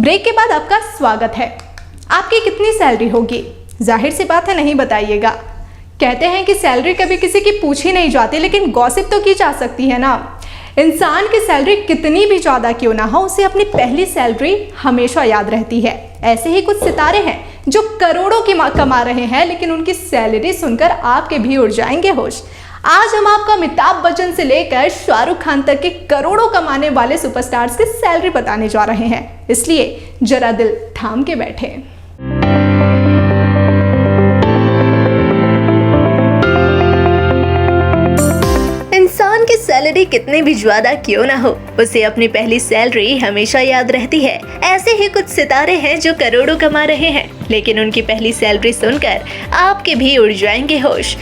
Break के बाद आपका स्वागत है। आपकी कितनी सैलरी होगी? जाहिर सी बात है नहीं बताइएगा। कहते हैं कि सैलरी कभी किसी की पूछी नहीं जाती, लेकिन गॉसिप तो की जा सकती है ना। इंसान की सैलरी कितनी भी ज़्यादा क्यों ना हो, उसे अपनी पहली सैलरी हमेशा याद रहती है। ऐसे ही कुछ सितारे हैं जो करोड़ों की कमा रहे हैं, लेकिन उनकी सैलरी सुनकर आपके भी उड़ जाएंगे होश। आज हम आपको अमिताभ बच्चन से लेकर शाहरुख खान तक के करोड़ों कमाने वाले सुपरस्टार्स की सैलरी बताने जा रहे हैं, इसलिए जरा दिल थाम के बैठे। इंसान की सैलरी कितनी भी ज्यादा क्यों ना हो, उसे अपनी पहली सैलरी हमेशा याद रहती है। ऐसे ही कुछ सितारे हैं जो करोड़ों कमा रहे हैं, लेकिन उनकी पहली सैलरी सुनकर आपके भी उड़ जाएंगे होश।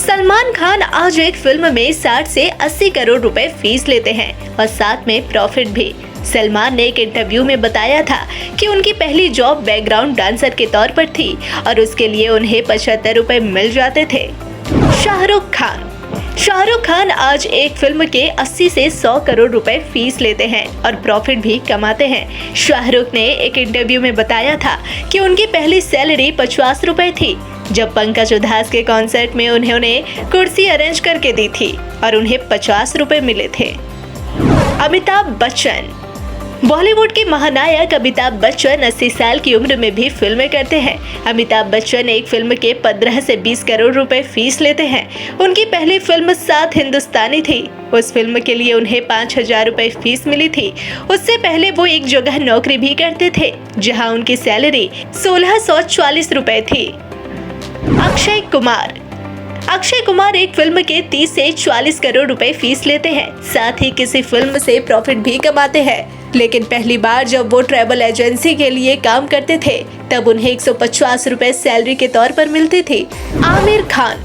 सलमान खान आज एक फिल्म में 60 से 80 करोड़ रुपए फीस लेते हैं और साथ में प्रॉफिट भी। सलमान ने एक इंटरव्यू में बताया था कि उनकी पहली जॉब बैकग्राउंड डांसर के तौर पर थी और उसके लिए उन्हें 75 रुपए मिल जाते थे। शाहरुख खान आज एक फिल्म के 80 से 100 करोड़ रुपए फीस लेते हैं और प्रॉफिट भी कमाते हैं। शाहरुख ने एक इंटरव्यू में बताया था कि उनकी पहली सैलरी 50 रुपए थी, जब पंकज उधास के कॉन्सर्ट में उन्होंने कुर्सी अरेंज करके दी थी और उन्हें 50 रुपए मिले थे। अमिताभ बच्चन। बॉलीवुड के महानायक अमिताभ बच्चन 80 साल की उम्र में भी फिल्में करते हैं। अमिताभ बच्चन एक फिल्म के 15 से 20 करोड़ रुपए फीस लेते हैं। उनकी पहली फिल्म 7 हिंदुस्तानी थी। उस फिल्म के लिए उन्हें 5000 रुपए फीस मिली थी। उससे पहले वो एक जगह नौकरी भी करते थे, जहां उनकी सैलरी 1640 रुपए थी। अक्षय कुमार एक फिल्म के 30 से 40 करोड़ रुपए फीस लेते हैं, साथ ही किसी फिल्म से प्रॉफिट भी कमाते हैं। लेकिन पहली बार जब वो ट्रैवल एजेंसी के लिए काम करते थे, तब उन्हें 150 रुपए सैलरी के तौर पर मिलती थी। आमिर खान।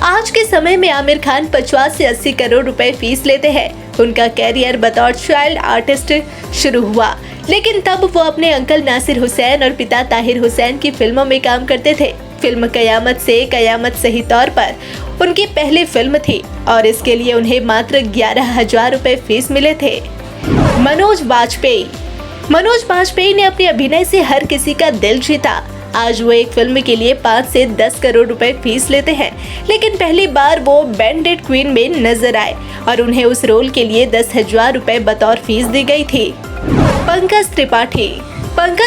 आज के समय में आमिर खान 50 से 80 करोड़ रुपए फीस लेते हैं। उनका कैरियर बतौर चाइल्ड आर्टिस्ट शुरू हुआ, लेकिन तब वो अपने अंकल नासिर हुसैन और पिता ताहिर हुसैन की फिल्मों में काम करते थे। फिल्म कयामत से कयामत सही तौर पर उनकी पहली फिल्म थी और इसके लिए उन्हें मात्र 11,000 रुपए फीस मिले थे। मनोज बाजपेयी ने अपने अभिनय से हर किसी का दिल जीता। आज वो एक फिल्म के लिए 5 से 10 करोड़ रुपए फीस लेते हैं, लेकिन पहली बार वो बैंडेड क्वीन में नजर आए और उन्हें उस रोल के लिए 10,000 रुपए बतौर फीस दी गई थी। पंकज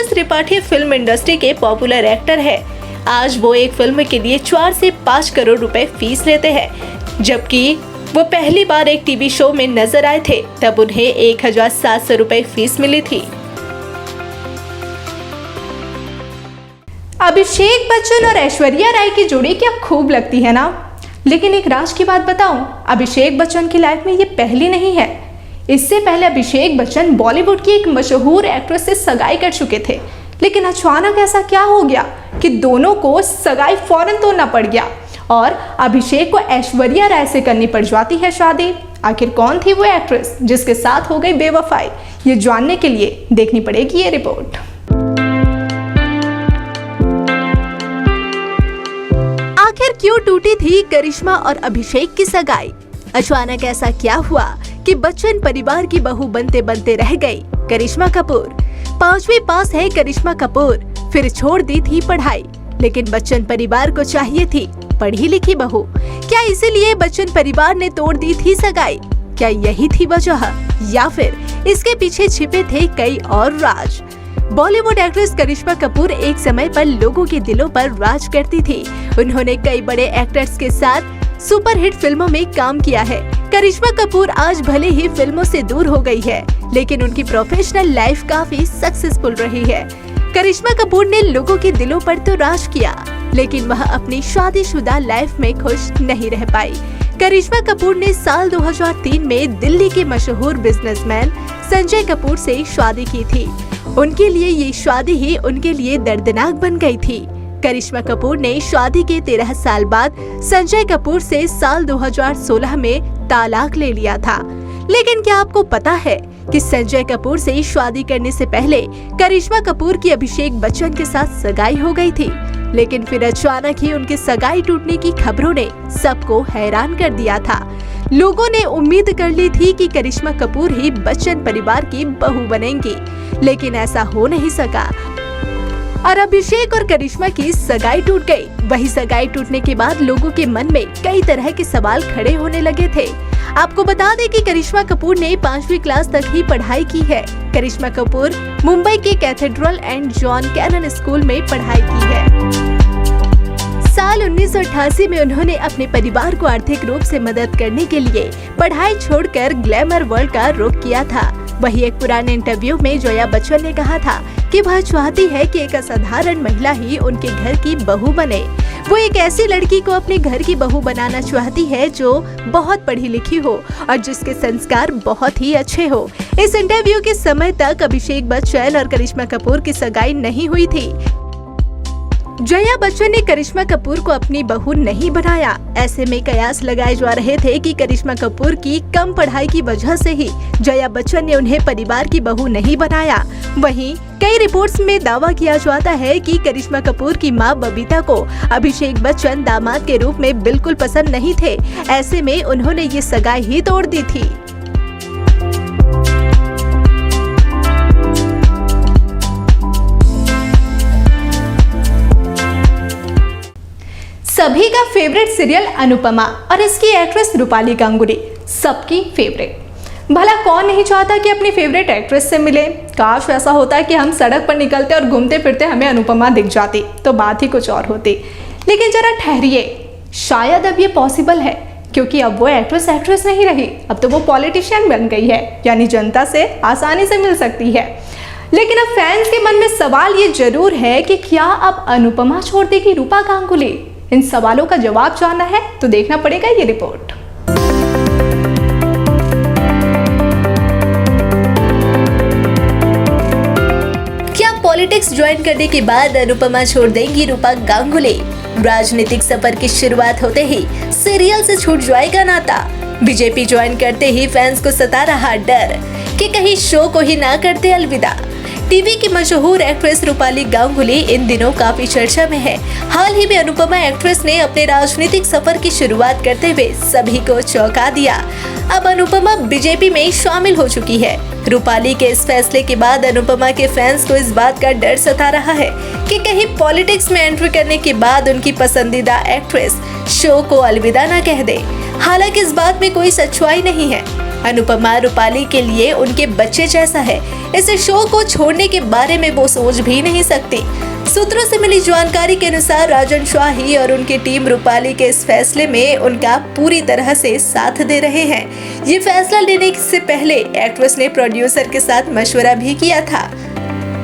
त्रिपाठी फिल्म इंडस्ट्री के पॉपुलर एक्टर है। आज वो एक फिल्म के लिए 4 से 5 करोड़ रुपए फीस लेते हैं, जबकि वो पहली बार एक टीवी शो में नजर आए थे, तब उन्हें 1700 रुपए फीस मिली थी। अभिषेक बच्चन और ऐश्वर्या राय की जोड़ी क्या खूब लगती है ना। लेकिन एक राज की बात बताऊं, अभिषेक बच्चन की लाइफ में ये पहली नहीं है। इससे पहले अभिषेक बच्चन बॉलीवुड की एक मशहूर एक्ट्रेस से सगाई कर चुके थे, लेकिन अचानक ऐसा क्या हो गया कि दोनों को सगाई फौरन तोड़ना पड़ गया और अभिषेक को ऐश्वर्या राय से करनी पड़ जाती है शादी। आखिर कौन थी वो एक्ट्रेस जिसके साथ हो गई बेवफाई? ये जानने के लिए देखनी पड़ेगी ये रिपोर्ट। आखिर क्यों टूटी थी करिश्मा और अभिषेक की सगाई? अचानक ऐसा क्या हुआ कि बच्चन परिवार की बहू बनते बनते रह गई करिश्मा कपूर? 5वीं पास है करिश्मा कपूर, फिर छोड़ दी थी पढ़ाई, लेकिन बच्चन परिवार को चाहिए थी पढ़ी लिखी बहू। क्या इसीलिए बच्चन परिवार ने तोड़ दी थी सगाई? क्या यही थी वजह, या फिर इसके पीछे छिपे थे कई और राज? बॉलीवुड एक्ट्रेस करिश्मा कपूर एक समय पर लोगों के दिलों पर राज करती थी। उन्होंने कई बड़े एक्टर्स के साथ सुपरहिट फिल्मों में काम किया है। करिश्मा कपूर आज भले ही फिल्मों से दूर हो गई है, लेकिन उनकी प्रोफेशनल लाइफ काफी सक्सेसफुल रही है। करिश्मा कपूर ने लोगों के दिलों पर तो राज किया, लेकिन वह अपनी शादीशुदा लाइफ में खुश नहीं रह पाई। करिश्मा कपूर ने साल 2003 में दिल्ली के मशहूर बिजनेसमैन संजय कपूर से शादी की थी। उनके लिए ये शादी ही उनके लिए दर्दनाक बन गई थी। करिश्मा कपूर ने शादी के 13 साल बाद संजय कपूर से साल 2016 में तालाक ले लिया था। लेकिन क्या आपको पता है कि संजय कपूर से शादी करने से पहले करिश्मा कपूर की अभिषेक बच्चन के साथ सगाई हो गई थी? लेकिन फिर अचानक ही उनकी सगाई टूटने की खबरों ने सबको हैरान कर दिया था। लोगों ने उम्मीद कर ली थी कि करिश्मा कपूर ही बच्चन परिवार की बहू बनेंगी, लेकिन ऐसा हो नहीं सका और अभिषेक और करिश्मा की सगाई टूट गई। वही सगाई टूटने के बाद लोगों के मन में कई तरह के सवाल खड़े होने लगे थे। आपको बता दें कि करिश्मा कपूर ने 5वीं क्लास तक ही पढ़ाई की है। करिश्मा कपूर मुंबई के cathedral and John Connon school में पढ़ाई की है। साल 1988 में उन्होंने अपने परिवार को आर्थिक रूप से मदद करने के लिए पढ़ाई छोड़कर ग्लैमर वर्ल्ड का रुख किया था। वही एक पुराने इंटरव्यू में जया बच्चन ने कहा था कि वह चाहती है कि एक असाधारण महिला ही उनके घर की बहू बने। वो एक ऐसी लड़की को अपने घर की बहू बनाना चाहती है जो बहुत पढ़ी लिखी हो और जिसके संस्कार बहुत ही अच्छे हो। इस इंटरव्यू के समय तक अभिषेक बच्चन और करिश्मा कपूर की सगाई नहीं हुई थी। जया बच्चन ने करिश्मा कपूर को अपनी बहू नहीं बनाया। ऐसे में कयास लगाए जा रहे थे कि करिश्मा कपूर की कम पढ़ाई की वजह से ही जया बच्चन ने उन्हें परिवार की बहू नहीं बनाया। वहीं कई रिपोर्ट्स में दावा किया जाता है कि करिश्मा कपूर की मां बबीता को अभिषेक बच्चन दामाद के रूप में बिल्कुल पसंद नहीं थे। ऐसे में उन्होंने ये सगाई ही तोड़ दी थी। सभी का फेवरेट सीरियल अनुपमा और इसकी एक्ट्रेस रूपाली गांगुली सबकी फेवरेट। भला कौन नहीं चाहता कि अपनी फेवरेट एक्ट्रेस से मिले। काश ऐसा होता कि हम सड़क पर निकलते और घूमते फिरते हमें अनुपमा दिख जाती तो बात ही कुछ और होती। लेकिन जरा ठहरिए, शायद अब ये पॉसिबल है क्योंकि अब वो एक्ट्रेस नहीं रही, अब तो वो पॉलिटिशियन बन गई है, यानी जनता से आसानी से मिल सकती है। लेकिन अब फैंस के मन में सवाल ये जरूर है कि क्या अब अनुपमा छोड़ देगी रूपा गांगुली। इन सवालों का जवाब जानना है तो देखना पड़ेगा ये रिपोर्ट। क्या पॉलिटिक्स ज्वाइन करने के बाद अनुपमा छोड़ देंगी रूपा गांगुली। राजनीतिक सफर की शुरुआत होते ही सीरियल से छूट जाएगा नाता। बीजेपी ज्वाइन करते ही फैंस को सता रहा डर कि कहीं शो को ही ना करते अलविदा। टीवी की मशहूर एक्ट्रेस रूपाली गांगुली इन दिनों काफी चर्चा में है। हाल ही में अनुपमा एक्ट्रेस ने अपने राजनीतिक सफर की शुरुआत करते हुए सभी को चौंका दिया। अब अनुपमा बीजेपी में शामिल हो चुकी है। रूपाली के इस फैसले के बाद अनुपमा के फैंस को इस बात का डर सता रहा है कि कहीं पॉलिटिक्स में एंट्री करने के बाद उनकी पसंदीदा एक्ट्रेस शो को अलविदा न कह दे। हालांकि इस बात में कोई सच्चाई नहीं है। अनुपमा रूपाली के लिए उनके बच्चे जैसा है। इस शो को छोड़ने के बारे में वो सोच भी नहीं सकती। सूत्रों से मिली जानकारी के अनुसार राजन शाही और उनकी टीम रूपाली के इस फैसले में उनका पूरी तरह से साथ दे रहे हैं। ये फैसला लेने से पहले एक्ट्रेस ने प्रोड्यूसर के साथ मशवरा भी किया था।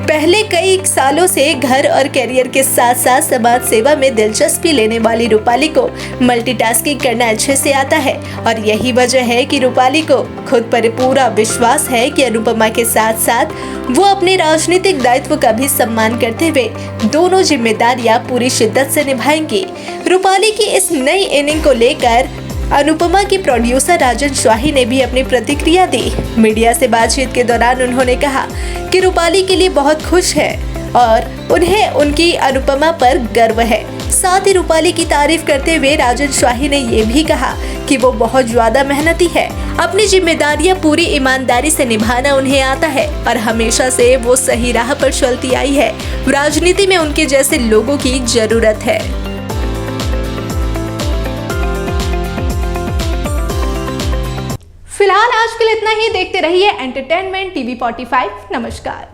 पहले कई सालों से घर और करियर के साथ साथ समाज सेवा में दिलचस्पी लेने वाली रूपाली को मल्टीटास्किंग करना अच्छे से आता है और यही वजह है कि रूपाली को खुद पर पूरा विश्वास है कि अनुपमा के साथ साथ वो अपने राजनीतिक दायित्व का भी सम्मान करते हुए दोनों जिम्मेदारियां पूरी शिद्दत से निभाएंगी। रूपाली की इस नई इनिंग को लेकर अनुपमा की प्रोड्यूसर राजन शाही ने भी अपनी प्रतिक्रिया दी। मीडिया से बातचीत के दौरान उन्होंने कहा कि रूपाली के लिए बहुत खुश है और उन्हें उनकी अनुपमा पर गर्व है। साथ ही रूपाली की तारीफ करते हुए राजन शाही ने ये भी कहा कि वो बहुत ज्यादा मेहनती है, अपनी जिम्मेदारियां पूरी ईमानदारी से निभाना उन्हें आता है और हमेशा से वो सही राह पर चलती आई है। राजनीति में उनके जैसे लोगों की जरूरत है। फिलहाल आज के लिए इतना ही। देखते रहिए एंटरटेनमेंट टीवी 45। नमस्कार।